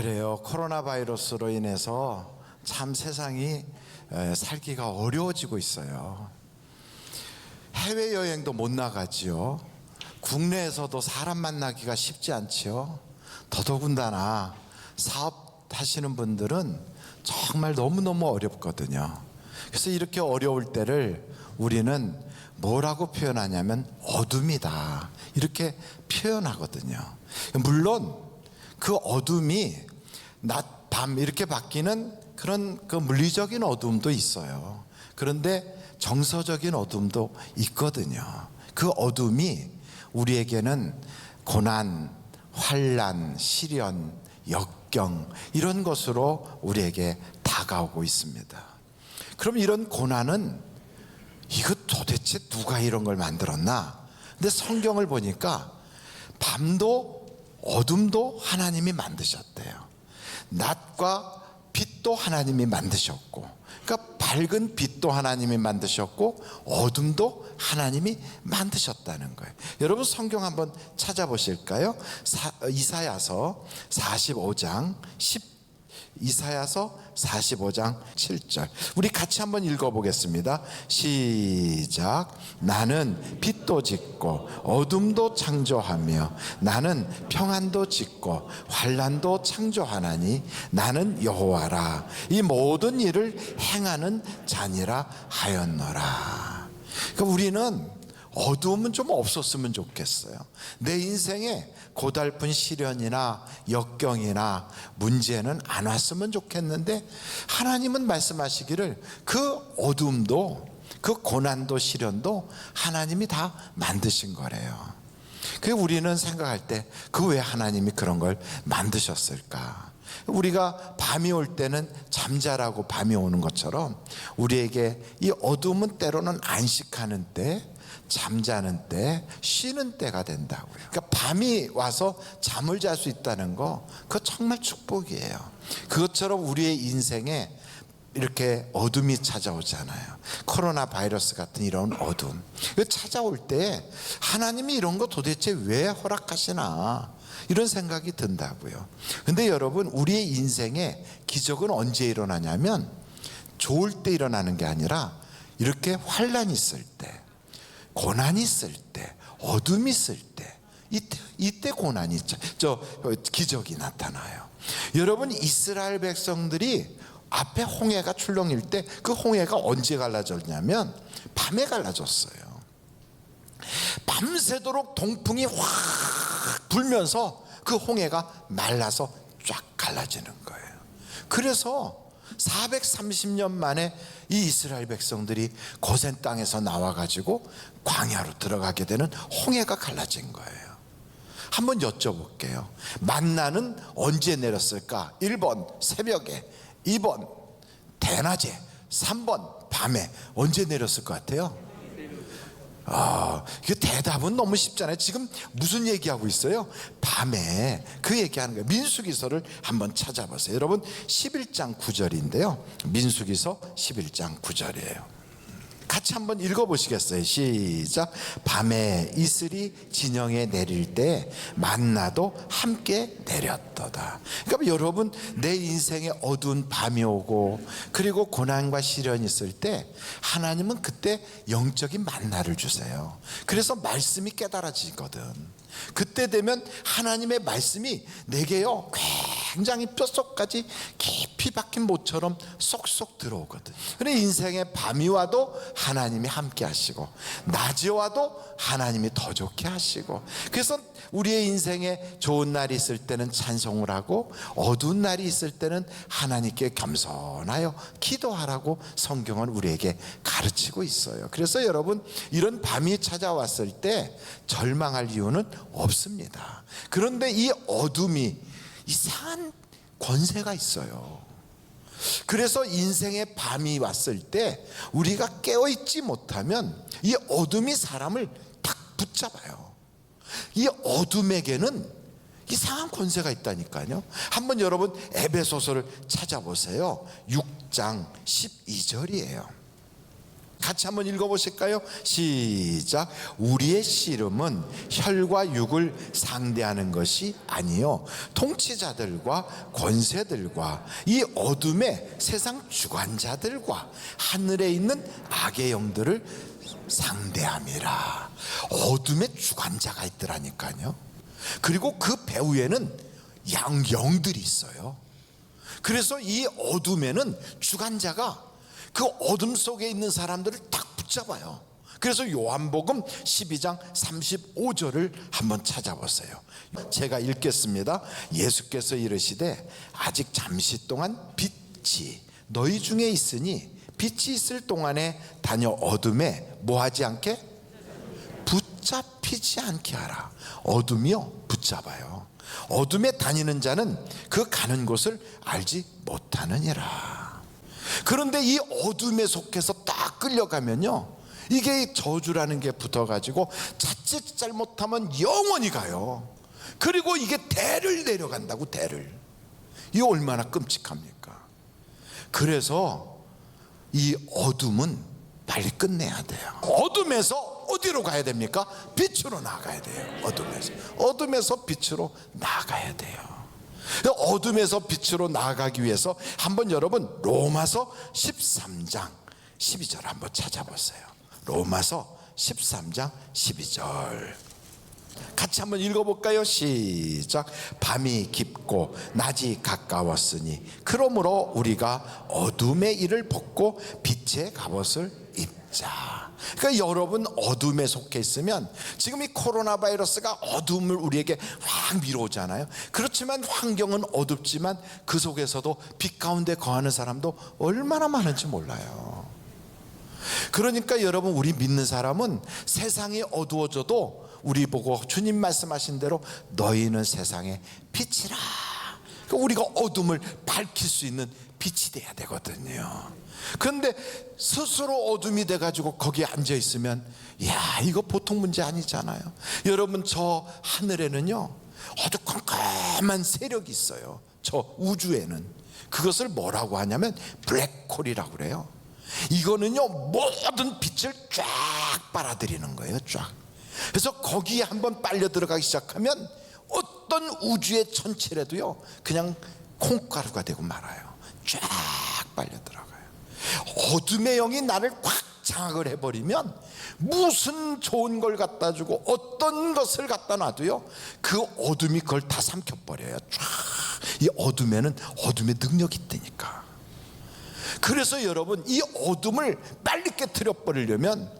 그래요. 코로나 바이러스로 인해서 참 세상이 살기가 어려워지고 있어요. 해외여행도 못 나가지요. 국내에서도 사람 만나기가 쉽지 않지요. 더더군다나 사업하시는 분들은 정말 너무너무 어렵거든요. 그래서 이렇게 어려울 때를 우리는 뭐라고 표현하냐면 어둠이다, 이렇게 표현하거든요. 물론 그 어둠이 낮, 밤 이렇게 바뀌는 그런 그 물리적인 어둠도 있어요. 그런데 정서적인 어둠도 있거든요. 그 어둠이 우리에게는 고난, 환난, 시련, 역경 이런 것으로 우리에게 다가오고 있습니다. 그럼 이런 고난은 이거 도대체 누가 이런 걸 만들었나? 근데 성경을 보니까 밤도 어둠도 하나님이 만드셨대요. 낮과 빛도 하나님이 만드셨고, 그러니까 밝은 빛도 하나님이 만드셨고 어둠도 하나님이 만드셨다는 거예요. 여러분 성경 한번 찾아보실까요? 이사야서 45장 10 이사야서 45장 7절 우리 같이 한번 읽어보겠습니다. 시작. 나는 빛도 짓고 어둠도 창조하며 나는 평안도 짓고 환난도 창조하나니 나는 여호와라. 이 모든 일을 행하는 자니라 하였노라. 그러니까 우리는 어두움은 좀 없었으면 좋겠어요. 내 인생에 고달픈 시련이나 역경이나 문제는 안 왔으면 좋겠는데 하나님은 말씀하시기를 그 어둠도 그 고난도 시련도 하나님이 다 만드신 거래요. 그 우리는 생각할 때 그 왜 하나님이 그런 걸 만드셨을까? 우리가 밤이 올 때는 잠자라고 밤이 오는 것처럼 우리에게 이 어둠은 때로는 안식하는 때, 잠자는 때, 쉬는 때가 된다고요. 그러니까 밤이 와서 잠을 잘 수 있다는 거, 그거 정말 축복이에요. 그것처럼 우리의 인생에 이렇게 어둠이 찾아오잖아요. 코로나 바이러스 같은 이런 어둠 찾아올 때 하나님이 이런 거 도대체 왜 허락하시나, 이런 생각이 든다고요. 근데 여러분, 우리의 인생에 기적은 언제 일어나냐면 좋을 때 일어나는 게 아니라 이렇게 환난이 있을 때, 고난이 있을 때, 어둠이 있을 때, 이때 고난이 기적이 나타나요. 여러분, 이스라엘 백성들이 앞에 홍해가 출렁일 때 그 홍해가 언제 갈라졌냐면 밤에 갈라졌어요. 밤새도록 동풍이 확 불면서 그 홍해가 말라서 쫙 갈라지는 거예요. 그래서 430년 만에 이 이스라엘 백성들이 고센 땅에서 나와가지고 광야로 들어가게 되는 홍해가 갈라진 거예요. 한번 여쭤볼게요. 만나는 언제 내렸을까? 1번 새벽에, 2번 대낮에, 3번 밤에. 언제 내렸을 것 같아요? 그 대답은 너무 쉽잖아요. 지금 무슨 얘기하고 있어요? 밤에 그 얘기하는 거예요. 민수기서를 한번 찾아보세요. 여러분 11장 9절인데요 민수기서 11장 9절이에요 같이 한번 읽어보시겠어요? 시작. 밤에 이슬이 진영에 내릴 때 만나도 함께 내렸도다. 그러니까 여러분, 내 인생에 어두운 밤이 오고 그리고 고난과 시련이 있을 때 하나님은 그때 영적인 만나를 주세요. 그래서 말씀이 깨달아지거든. 그때 되면 하나님의 말씀이 내게요 굉장히 뼛속까지 깊이 박힌 못처럼 쏙쏙 들어오거든. 그래, 인생에 밤이 와도 하나님이 함께 하시고 낮이 와도 하나님이 더 좋게 하시고, 그래서 우리의 인생에 좋은 날이 있을 때는 찬송을 하고 어두운 날이 있을 때는 하나님께 겸손하여 기도하라고 성경은 우리에게 가르치고 있어요. 그래서 여러분, 이런 밤이 찾아왔을 때 절망할 이유는 없습니다. 그런데 이 어둠이 이상한 권세가 있어요. 그래서 인생의 밤이 왔을 때 우리가 깨어있지 못하면 이 어둠이 사람을 딱 붙잡아요. 이 어둠에게는 이상한 권세가 있다니까요. 한번 여러분 에베소서를 찾아보세요. 6장 12절이에요 같이 한번 읽어보실까요? 시작. 우리의 씨름은 혈과 육을 상대하는 것이 아니요 통치자들과 권세들과 이 어둠의 세상 주관자들과 하늘에 있는 악의 영들을 상대함이라. 어둠의 주관자가 있더라니까요. 그리고 그 배후에는 영들이 있어요. 그래서 이 어둠에는 주관자가 그 어둠 속에 있는 사람들을 딱 붙잡아요. 그래서 요한복음 12장 35절을 한번 찾아보세요. 제가 읽겠습니다. 예수께서 이르시되 아직 잠시 동안 빛이 너희 중에 있으니 빛이 있을 동안에 다녀 어둠에 뭐하지 않게? 붙잡히지 않게 하라. 어둠이요 붙잡아요. 어둠에 다니는 자는 그 가는 곳을 알지 못하느니라. 그런데 이 어둠에 속해서 딱 끌려가면요, 이게 저주라는 게 붙어가지고 자칫 잘못하면 영원히 가요. 그리고 이게 대를 내려간다고. 대를. 이게 얼마나 끔찍합니까? 그래서 이 어둠은 빨리 끝내야 돼요. 어둠에서 어디로 가야 됩니까? 빛으로 나가야 돼요. 어둠에서 빛으로 나가야 돼요. 어둠에서 빛으로 나가기 위해서 한번 여러분 로마서 13장 12절 한번 찾아보세요. 로마서 13장 12절 같이 한번 읽어볼까요? 시작. 밤이 깊고 낮이 가까웠으니 그러므로 우리가 어둠의 일을 벗고 빛의 갑옷을 입자. 그러니까 여러분 어둠에 속해 있으면 지금 이 코로나 바이러스가 어둠을 우리에게 확 밀어오잖아요. 그렇지만 환경은 어둡지만 그 속에서도 빛 가운데 거하는 사람도 얼마나 많은지 몰라요. 그러니까 여러분 우리 믿는 사람은 세상이 어두워져도 우리 보고 주님 말씀하신 대로 너희는 세상의 빛이라. 그러니까 우리가 어둠을 밝힐 수 있는 빛이 돼야 되거든요. 그런데 스스로 어둠이 돼가지고 거기에 앉아 있으면 야, 이거 보통 문제 아니잖아요. 여러분 저 하늘에는요 어두컴컴한 세력이 있어요. 저 우주에는. 그것을 뭐라고 하냐면 블랙홀이라고 그래요. 이거는요 모든 빛을 쫙 빨아들이는 거예요. 쫙. 그래서 거기에 한번 빨려 들어가기 시작하면 어떤 우주의 천체라도요 그냥 콩가루가 되고 말아요. 쫙 빨려 들어가요. 어둠의 영이 나를 확 장악을 해버리면 무슨 좋은 걸 갖다 주고 어떤 것을 갖다 놔도요 그 어둠이 그걸 다 삼켜버려요. 쫙. 이 어둠에는 어둠의 능력이 있다니까. 그래서 여러분 이 어둠을 빨리 깨트려 버리려면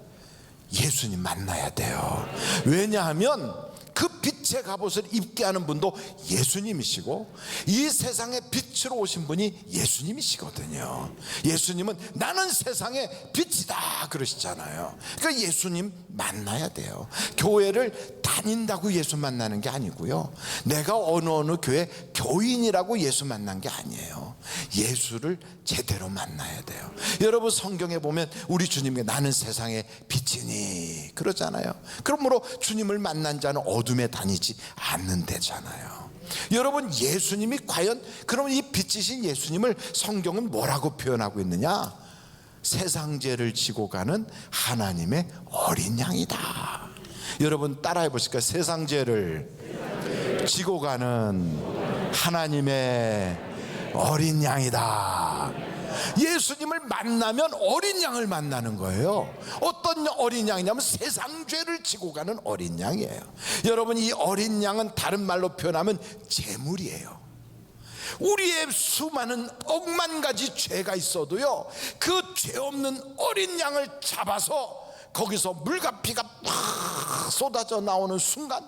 예수님 만나야 돼요. 왜냐하면 그 빛의 갑옷을 입게 하는 분도 예수님이시고 이 세상에 빛으로 오신 분이 예수님이시거든요. 예수님은 나는 세상의 빛이다 그러시잖아요. 그러니까 예수님 만나야 돼요. 교회를 다닌다고 예수 만나는 게 아니고요, 내가 어느 교회 교인이라고 예수 만난 게 아니에요. 예수를 제대로 만나야 돼요. 여러분 성경에 보면 우리 주님이 나는 세상의 빛이니 그러잖아요. 그러므로 주님을 만난 자는 어둠에 다니지 않는다잖아요. 여러분 예수님이 과연 그럼 이 빛이신 예수님을 성경은 뭐라고 표현하고 있느냐? 세상 죄를 지고 가는 하나님의 어린 양이다. 여러분 따라해 보실까요? 세상 죄를 지고 가는 하나님의 어린 양이다. 예수님을 만나면 어린 양을 만나는 거예요. 어떤 어린 양이냐면 세상 죄를 지고 가는 어린 양이에요. 여러분 이 어린 양은 다른 말로 표현하면 재물이에요. 우리의 수많은 억만 가지 죄가 있어도요 그 죄 없는 어린 양을 잡아서 거기서 물과 피가 팍 쏟아져 나오는 순간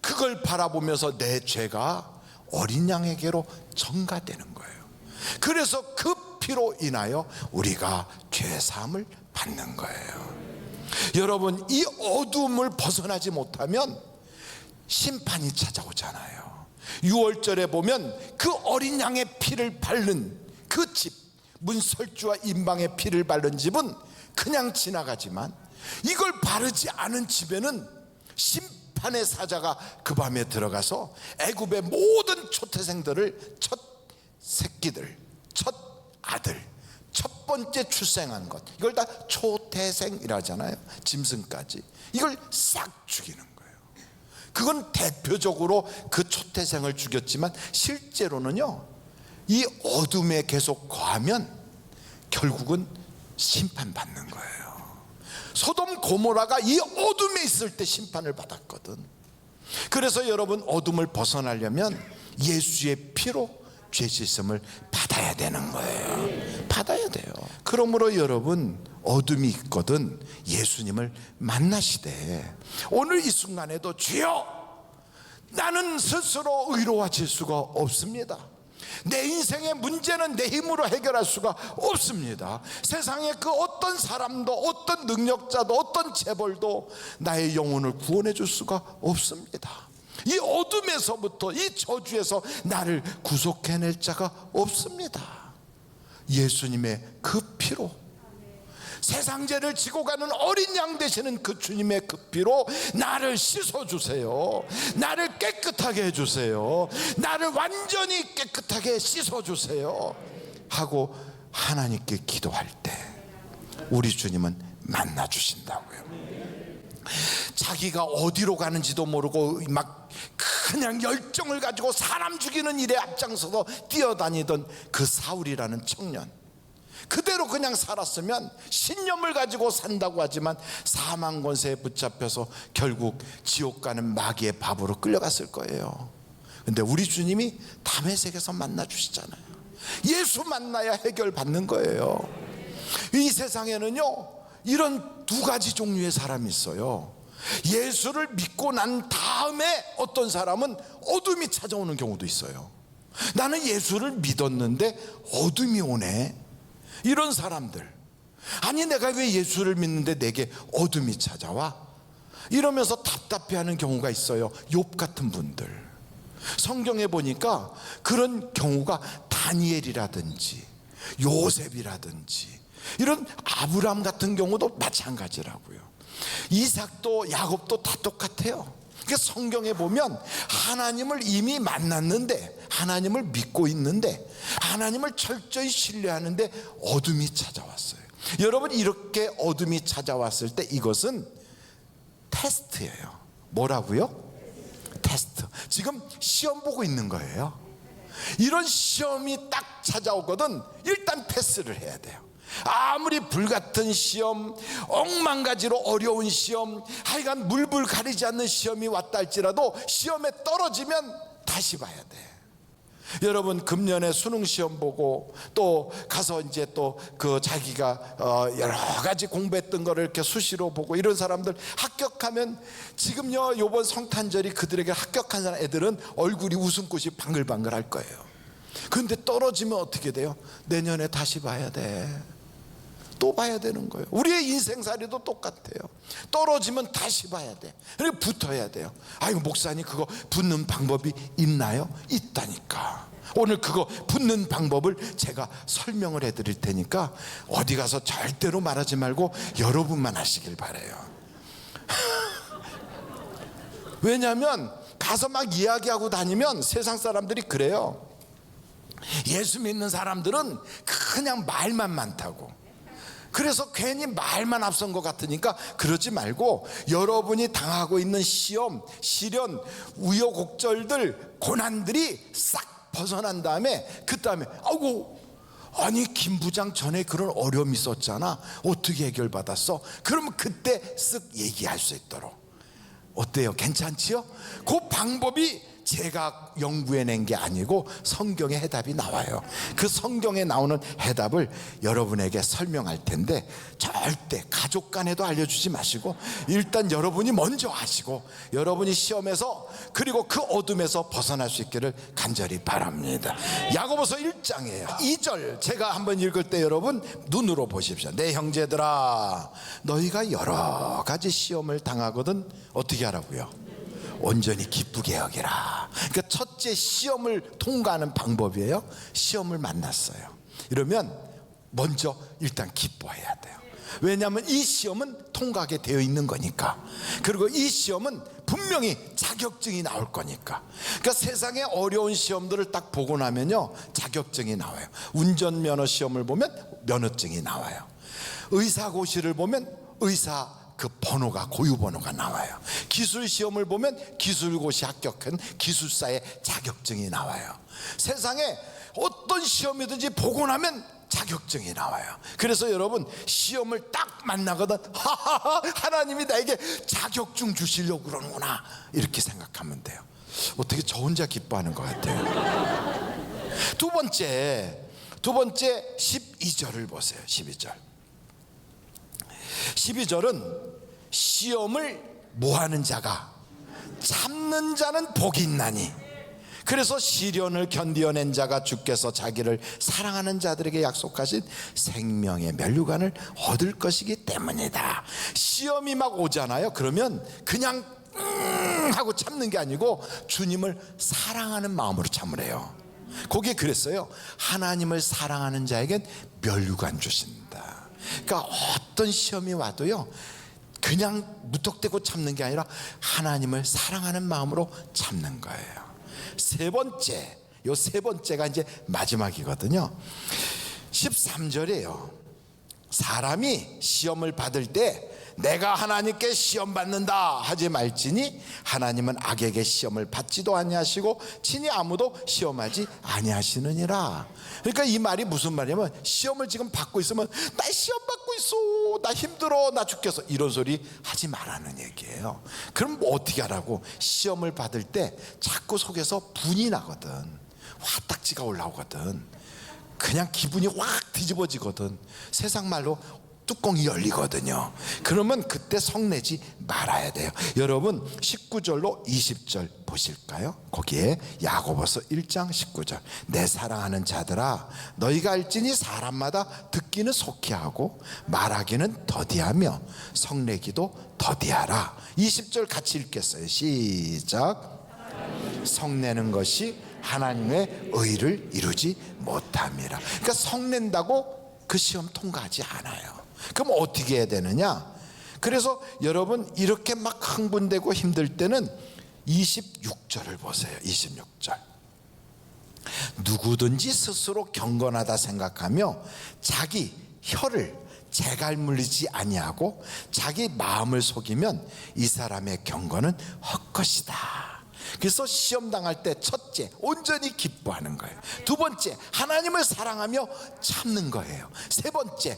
그걸 바라보면서 내 죄가 어린 양에게로 전가되는 거예요. 그래서 그 피로 인하여 우리가 죄사함을 받는 거예요. 여러분 이 어둠을 벗어나지 못하면 심판이 찾아오잖아요. 6월절에 보면 그 어린 양의 피를 바른 그 집, 문설주와 임방의 피를 바른 집은 그냥 지나가지만 이걸 바르지 않은 집에는 심판의 사자가 그 밤에 들어가서 애굽의 모든 초태생들을 첫 새끼들, 첫 아들, 첫 번째 출생한 것, 이걸 다 초태생이라 하잖아요. 짐승까지 이걸 싹 죽이는 거예요. 그건 대표적으로 그 초태생을 죽였지만 실제로는요, 이 어둠에 계속 거하면 결국은 심판받는 거예요. 소돔 고모라가 이 어둠에 있을 때 심판을 받았거든. 그래서 여러분, 어둠을 벗어나려면 예수의 피로 죄 씻음을 받아야 되는 거예요. 받아야 돼요. 그러므로 여러분, 어둠이 있거든 예수님을 만나시되 오늘 이 순간에도 주여, 나는 스스로 의로워질 수가 없습니다. 내 인생의 문제는 내 힘으로 해결할 수가 없습니다. 세상에 그 어떤 사람도, 어떤 능력자도, 어떤 재벌도 나의 영혼을 구원해 줄 수가 없습니다. 이 어둠에서부터, 이 저주에서 나를 구속해낼 자가 없습니다. 예수님의 그 피로, 세상 죄를 지고 가는 어린 양 되시는 그 주님의 그 피로 나를 씻어주세요. 나를 깨끗하게 해주세요. 나를 완전히 깨끗하게 씻어주세요 하고 하나님께 기도할 때 우리 주님은 만나주신다고요. 자기가 어디로 가는지도 모르고 막 그냥 열정을 가지고 사람 죽이는 일에 앞장서서 뛰어다니던 그 사울이라는 청년, 그대로 그냥 살았으면 신념을 가지고 산다고 하지만 사망 권세에 붙잡혀서 결국 지옥 가는 마귀의 밥으로 끌려갔을 거예요. 근데 우리 주님이 다메섹에서 만나 주시잖아요. 예수 만나야 해결받는 거예요. 이 세상에는요, 이런 두 가지 종류의 사람이 있어요. 예수를 믿고 난 다음에 어떤 사람은 어둠이 찾아오는 경우도 있어요. 나는 예수를 믿었는데 어둠이 오네, 이런 사람들. 아니, 내가 왜 예수를 믿는데 내게 어둠이 찾아와? 이러면서 답답해하는 경우가 있어요. 욥 같은 분들, 성경에 보니까 그런 경우가 다니엘이라든지 요셉이라든지 이런 아브람 같은 경우도 마찬가지라고요. 이삭도 야곱도 다 똑같아요. 그러니까 성경에 보면 하나님을 이미 만났는데, 하나님을 믿고 있는데, 하나님을 철저히 신뢰하는데 어둠이 찾아왔어요. 여러분, 이렇게 어둠이 찾아왔을 때 이것은 테스트예요. 뭐라고요? 테스트. 지금 시험 보고 있는 거예요. 이런 시험이 딱 찾아오거든 일단 패스를 해야 돼요. 아무리 불같은 시험, 억만가지로 어려운 시험, 하여간 물불 가리지 않는 시험이 왔다 할지라도 시험에 떨어지면 다시 봐야 돼. 여러분, 금년에 수능 시험 보고 또 가서 이제 또 그 자기가 여러 가지 공부했던 거를 이렇게 수시로 보고 이런 사람들 합격하면, 지금요 요번 성탄절이 그들에게 합격한 사람 애들은 얼굴이 웃음꽃이 방글방글 할 거예요. 근데 떨어지면 어떻게 돼요? 내년에 다시 봐야 돼. 또 봐야 되는 거예요. 우리의 인생살이도 똑같아요. 떨어지면 다시 봐야 돼. 그리고 붙어야 돼요. 아이고, 목사님 그거 붙는 방법이 있나요? 있다니까. 오늘 그거 붙는 방법을 제가 설명을 해드릴 테니까 어디 가서 절대로 말하지 말고 여러분만 하시길 바라요. 왜냐하면 가서 막 이야기하고 다니면 세상 사람들이 그래요. 예수 믿는 사람들은 그냥 말만 많다고. 그래서 괜히 말만 앞선 것 같으니까 그러지 말고 여러분이 당하고 있는 시험, 시련, 우여곡절들, 고난들이 싹 벗어난 다음에 그 다음에 아이고, 아니 김 부장 전에 그런 어려움이 있었잖아, 어떻게 해결받았어? 그러면 그때 쓱 얘기할 수 있도록. 어때요? 괜찮지요? 그 방법이 제가 연구해낸 게 아니고 성경의 해답이 나와요. 그 성경에 나오는 해답을 여러분에게 설명할 텐데 절대 가족 간에도 알려주지 마시고 일단 여러분이 먼저 하시고 여러분이 시험에서 그리고 그 어둠에서 벗어날 수 있기를 간절히 바랍니다. 야고보서 1장이에요 2절 제가 한번 읽을 때 여러분 눈으로 보십시오. 내 형제들아, 너희가 여러 가지 시험을 당하거든 어떻게 하라고요? 온전히 기쁘게 여기라. 그러니까 첫째 시험을 통과하는 방법이에요. 시험을 만났어요. 이러면 먼저 일단 기뻐해야 돼요. 왜냐하면 이 시험은 통과하게 되어 있는 거니까. 그리고 이 시험은 분명히 자격증이 나올 거니까. 그러니까 세상의 어려운 시험들을 딱 보고 나면요, 자격증이 나와요. 운전면허 시험을 보면 면허증이 나와요. 의사고시를 보면 의사 그 번호가, 고유 번호가 나와요. 기술 시험을 보면 기술고시 합격한 기술사의 자격증이 나와요. 세상에 어떤 시험이든지 보고 나면 자격증이 나와요. 그래서 여러분, 시험을 딱 만나거든, 하하하, 하나님이 나에게 자격증 주시려고 그러는구나, 이렇게 생각하면 돼요. 어떻게 저 혼자 기뻐하는 것 같아요. 두 번째 12절을 보세요. 12절은 시험을 모하는 자가 참는 자는 복이 있나니, 그래서 시련을 견디어낸 자가 주께서 자기를 사랑하는 자들에게 약속하신 생명의 면류관을 얻을 것이기 때문이다. 시험이 막 오잖아요. 그러면 그냥 하고 참는 게 아니고 주님을 사랑하는 마음으로 참으래요. 거기에 그랬어요. 하나님을 사랑하는 자에겐 면류관 주신다. 그러니까 어떤 시험이 와도요, 그냥 무턱대고 참는 게 아니라 하나님을 사랑하는 마음으로 참는 거예요. 세 번째가 이제 마지막이거든요. 13절이에요. 사람이 시험을 받을 때 내가 하나님께 시험 받는다 하지 말지니 하나님은 악에게 시험을 받지도 아니하시고 친히 아무도 시험하지 아니하시느니라. 그러니까 이 말이 무슨 말이냐면, 시험을 지금 받고 있으면 나 시험 받고 있어, 나 힘들어, 나 죽겠어, 이런 소리 하지 말라는 얘기예요. 그럼 뭐 어떻게 하라고? 시험을 받을 때 자꾸 속에서 분이 나거든, 화딱지가 올라오거든, 그냥 기분이 확 뒤집어지거든, 세상 말로 뚜껑이 열리거든요. 그러면 그때 성내지 말아야 돼요. 여러분 19절로 20절 보실까요? 거기에 야고보서 1장 19절, 내 사랑하는 자들아, 너희가 알지니 사람마다 듣기는 속히 하고 말하기는 더디하며 성내기도 더디하라. 20절 같이 읽겠어요. 시작. 성내는 것이 하나님의 의를 이루지 못함이라. 그러니까 성낸다고 그 시험 통과하지 않아요. 그럼 어떻게 해야 되느냐? 그래서 여러분, 이렇게 막 흥분되고 힘들 때는 26절을 보세요. 26절. 누구든지 스스로 경건하다 생각하며 자기 혀를 재갈 물리지 아니하고 자기 마음을 속이면 이 사람의 경건은 헛것이다. 그래서 시험 당할 때 첫째, 온전히 기뻐하는 거예요. 두 번째, 하나님을 사랑하며 참는 거예요. 세 번째,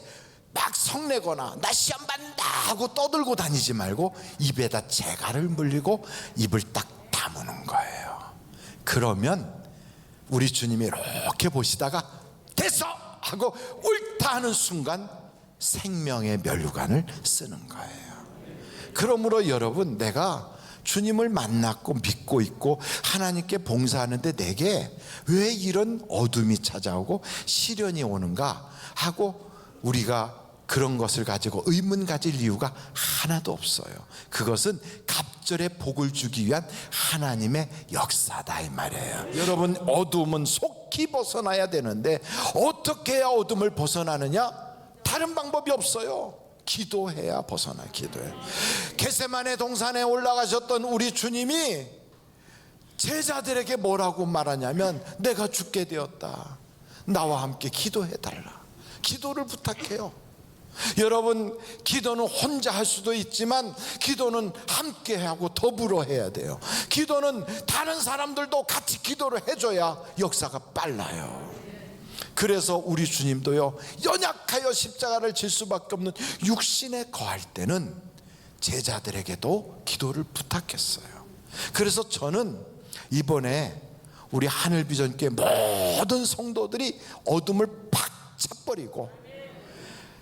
막 성내거나 나 시험 받는다 하고 떠들고 다니지 말고 입에다 재갈을 물리고 입을 딱 다무는 거예요. 그러면 우리 주님이 이렇게 보시다가 됐어 하고 옳다 하는 순간 생명의 면류관을 쓰는 거예요. 그러므로 여러분, 내가 주님을 만났고 믿고 있고 하나님께 봉사하는데 내게 왜 이런 어둠이 찾아오고 시련이 오는가 하고 우리가 그런 것을 가지고 의문 가질 이유가 하나도 없어요. 그것은 갑절의 복을 주기 위한 하나님의 역사다, 이 말이에요. 여러분, 어둠은 속히 벗어나야 되는데 어떻게 해야 어둠을 벗어나느냐? 다른 방법이 없어요. 기도해야 벗어나요. 기도해. 겟세마네 동산에 올라가셨던 우리 주님이 제자들에게 뭐라고 말하냐면, 내가 죽게 되었다, 나와 함께 기도해달라. 기도를 부탁해요. 여러분, 기도는 혼자 할 수도 있지만 기도는 함께 하고 더불어 해야 돼요. 기도는 다른 사람들도 같이 기도를 해줘야 역사가 빨라요. 그래서 우리 주님도요, 연약하여 십자가를 질 수밖에 없는 육신에 거할 때는 제자들에게도 기도를 부탁했어요. 그래서 저는 이번에 우리 하늘비전교회 모든 성도들이 어둠을 팍 차버리고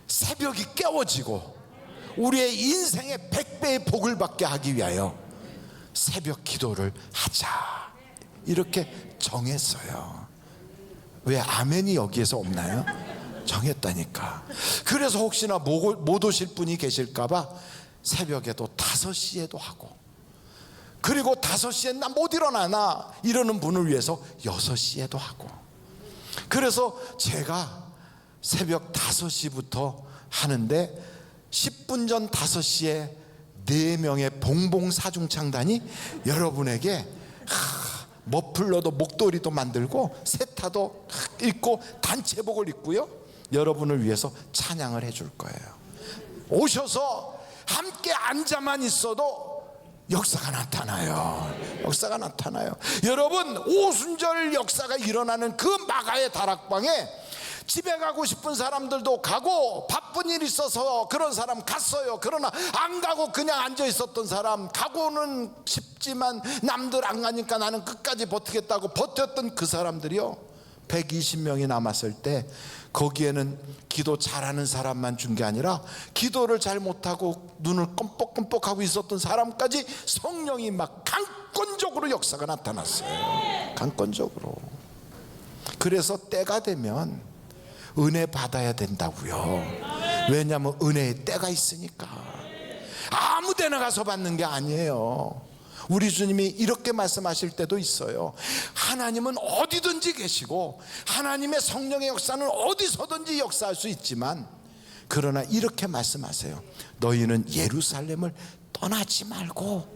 새벽이 깨워지고 우리의 인생의 100배의 복을 받게 하기 위하여 새벽 기도를 하자, 이렇게 정했어요. 왜 아멘이 여기에서 없나요? 정했다니까. 그래서 혹시나 못 오실 분이 계실까봐 새벽에도 5시에도 하고, 그리고 5시에 나 못 일어나나 이러는 분을 위해서 6시에도 하고, 그래서 제가 새벽 5시부터 하는데 10분 전 5시에 4명의 봉봉 사중창단이 여러분에게 머플러도 목도리도 만들고 세타도 입고 단체복을 입고요, 여러분을 위해서 찬양을 해줄 거예요. 오셔서 함께 앉아만 있어도 역사가 나타나요. 역사가 나타나요. 여러분, 오순절 역사가 일어나는 그 마가의 다락방에 집에 가고 싶은 사람들도 가고, 바쁜 일 있어서 그런 사람 갔어요. 그러나 안 가고 그냥 앉아 있었던 사람, 가고는 싶지만 남들 안 가니까 나는 끝까지 버티겠다고 버텼던 그 사람들이요, 120명이 남았을 때 거기에는 기도 잘하는 사람만 준 게 아니라 기도를 잘 못하고 눈을 껌뻑껌뻑하고 있었던 사람까지 성령이 막 강권적으로 역사가 나타났어요. 강권적으로. 그래서 때가 되면 은혜 받아야 된다고요. 왜냐하면 은혜의 때가 있으니까. 아무 데나 가서 받는 게 아니에요. 우리 주님이 이렇게 말씀하실 때도 있어요. 하나님은 어디든지 계시고 하나님의 성령의 역사는 어디서든지 역사할 수 있지만, 그러나 이렇게 말씀하세요. 너희는 예루살렘을 떠나지 말고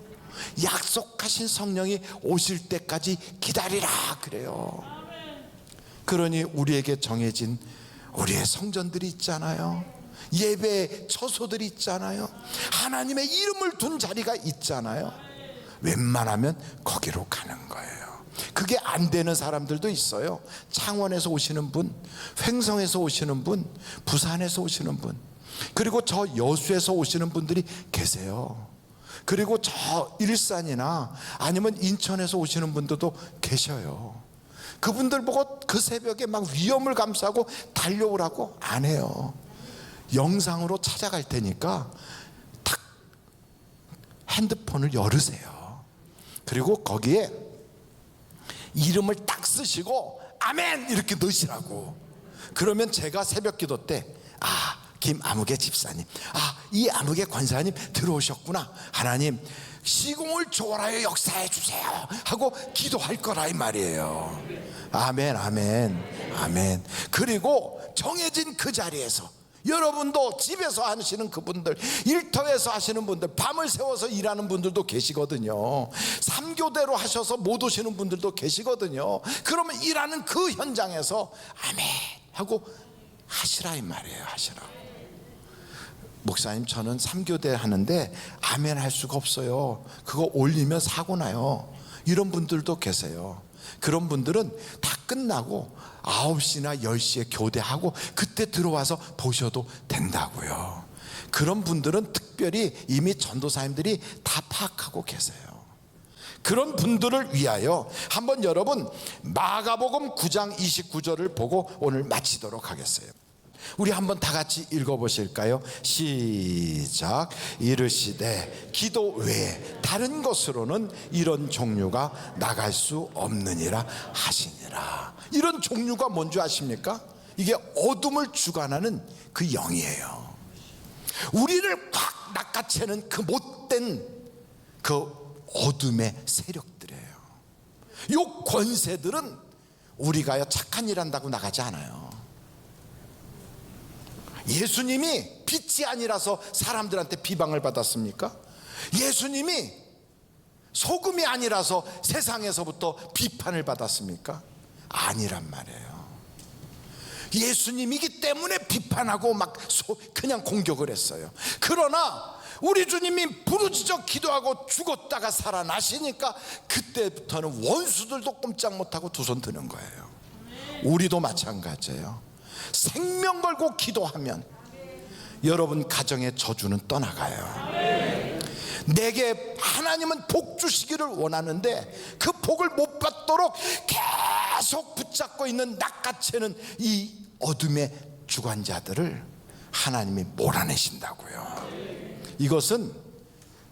약속하신 성령이 오실 때까지 기다리라 그래요. 그러니 우리에게 정해진 우리의 성전들이 있잖아요. 예배의 처소들이 있잖아요. 하나님의 이름을 둔 자리가 있잖아요. 웬만하면 거기로 가는 거예요. 그게 안 되는 사람들도 있어요. 창원에서 오시는 분, 횡성에서 오시는 분, 부산에서 오시는 분, 그리고 저 여수에서 오시는 분들이 계세요. 그리고 저 일산이나 아니면 인천에서 오시는 분들도 계셔요. 그분들 보고 그 새벽에 막 위험을 감수하고 달려오라고 안 해요. 영상으로 찾아갈 테니까 탁 핸드폰을 열으세요. 그리고 거기에 이름을 딱 쓰시고 아멘 이렇게 넣으시라고. 그러면 제가 새벽 기도 때 김아무개 집사님, 이 아무개 권사님 들어오셨구나, 하나님 시공을 초월하여 역사해 주세요 하고 기도할 거라 이 말이에요. 아멘 아멘 아멘. 그리고 정해진 그 자리에서 여러분도 집에서 하시는 그분들, 일터에서 하시는 분들, 밤을 새워서 일하는 분들도 계시거든요. 3교대로 하셔서 못 오시는 분들도 계시거든요. 그러면 일하는 그 현장에서 아멘 하고 하시라 이 말이에요. 하시라. 목사님 저는 3교대 하는데 아멘 할 수가 없어요. 그거 올리면 사고 나요. 이런 분들도 계세요. 그런 분들은 다 끝나고 9시나 10시에 교대하고 그때 들어와서 보셔도 된다고요. 그런 분들은 특별히 이미 전도사님들이 다 파악하고 계세요. 그런 분들을 위하여 한번 여러분 마가복음 9장 29절을 보고 오늘 마치도록 하겠어요. 우리 한번 다 같이 읽어보실까요? 시작. 이르시되 기도 외에 다른 것으로는 이런 종류가 나갈 수 없느니라 하시니라. 이런 종류가 뭔지 아십니까? 이게 어둠을 주관하는 그 영이에요. 우리를 확 낚아채는 그 못된 그 어둠의 세력들이에요. 이 권세들은 우리가 착한 일 한다고 나가지 않아요. 예수님이 빛이 아니라서 사람들한테 비방을 받았습니까? 예수님이 소금이 아니라서 세상에서부터 비판을 받았습니까? 아니란 말이에요. 예수님이기 때문에 비판하고 막 그냥 공격을 했어요. 그러나 우리 주님이 부르짖어 기도하고 죽었다가 살아나시니까 그때부터는 원수들도 꼼짝 못하고 두 손 드는 거예요. 우리도 마찬가지예요. 생명 걸고 기도하면 여러분 가정의 저주는 떠나가요. 내게 하나님은 복 주시기를 원하는데 그 복을 못 받도록 계속 붙잡고 있는 낚아채는 이 어둠의 주관자들을 하나님이 몰아내신다고요. 이것은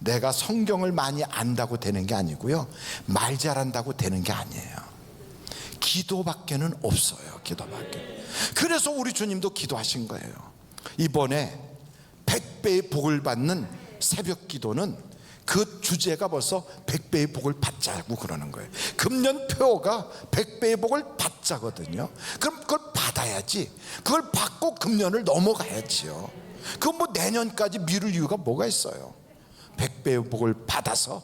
내가 성경을 많이 안다고 되는 게 아니고요, 말 잘한다고 되는 게 아니에요. 기도밖에는 없어요. 기도밖에. 그래서 우리 주님도 기도하신 거예요. 이번에 100배의 복을 받는 새벽 기도는 그 주제가 벌써 100배의 복을 받자고 그러는 거예요. 금년표가 100배의 복을 받자거든요. 그럼 그걸 받아야지. 그걸 받고 금년을 넘어가야지요. 그건 뭐 내년까지 미룰 이유가 뭐가 있어요. 100배의 복을 받아서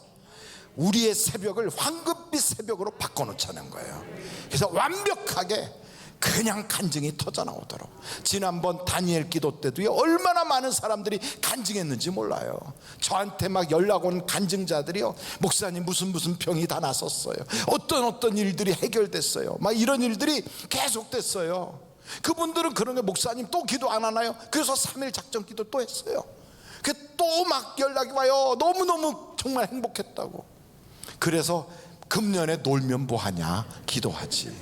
우리의 새벽을 황금빛 새벽으로 바꿔놓자는 거예요. 그래서 완벽하게 그냥 간증이 터져 나오도록. 지난번 다니엘 기도 때도요, 얼마나 많은 사람들이 간증했는지 몰라요. 저한테 막 연락 온 간증자들이요, 목사님 무슨 병이 다 났었어요, 어떤 일들이 해결됐어요, 막 이런 일들이 계속됐어요. 그분들은 그런 게, 목사님 또 기도 안 하나요? 그래서 3일 작전 기도 또 했어요. 또 막 연락이 와요. 너무너무 정말 행복했다고. 그래서 금년에 놀면 뭐하냐, 기도하지.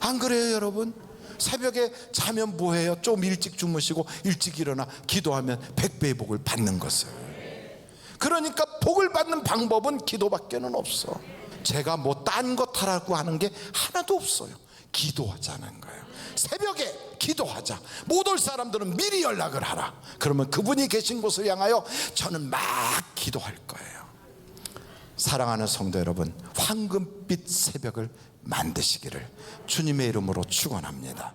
안 그래요 여러분? 새벽에 자면 뭐해요? 좀 일찍 주무시고 일찍 일어나 기도하면 100배의 복을 받는 것을. 그러니까 복을 받는 방법은 기도밖에는 없어. 제가 뭐 딴 것 하라고 하는 게 하나도 없어요. 기도하자는 거예요. 새벽에 기도하자. 못 올 사람들은 미리 연락을 하라. 그러면 그분이 계신 곳을 향하여 저는 막 기도할 거예요. 사랑하는 성도 여러분, 황금빛 새벽을 만드시기를 주님의 이름으로 축원합니다.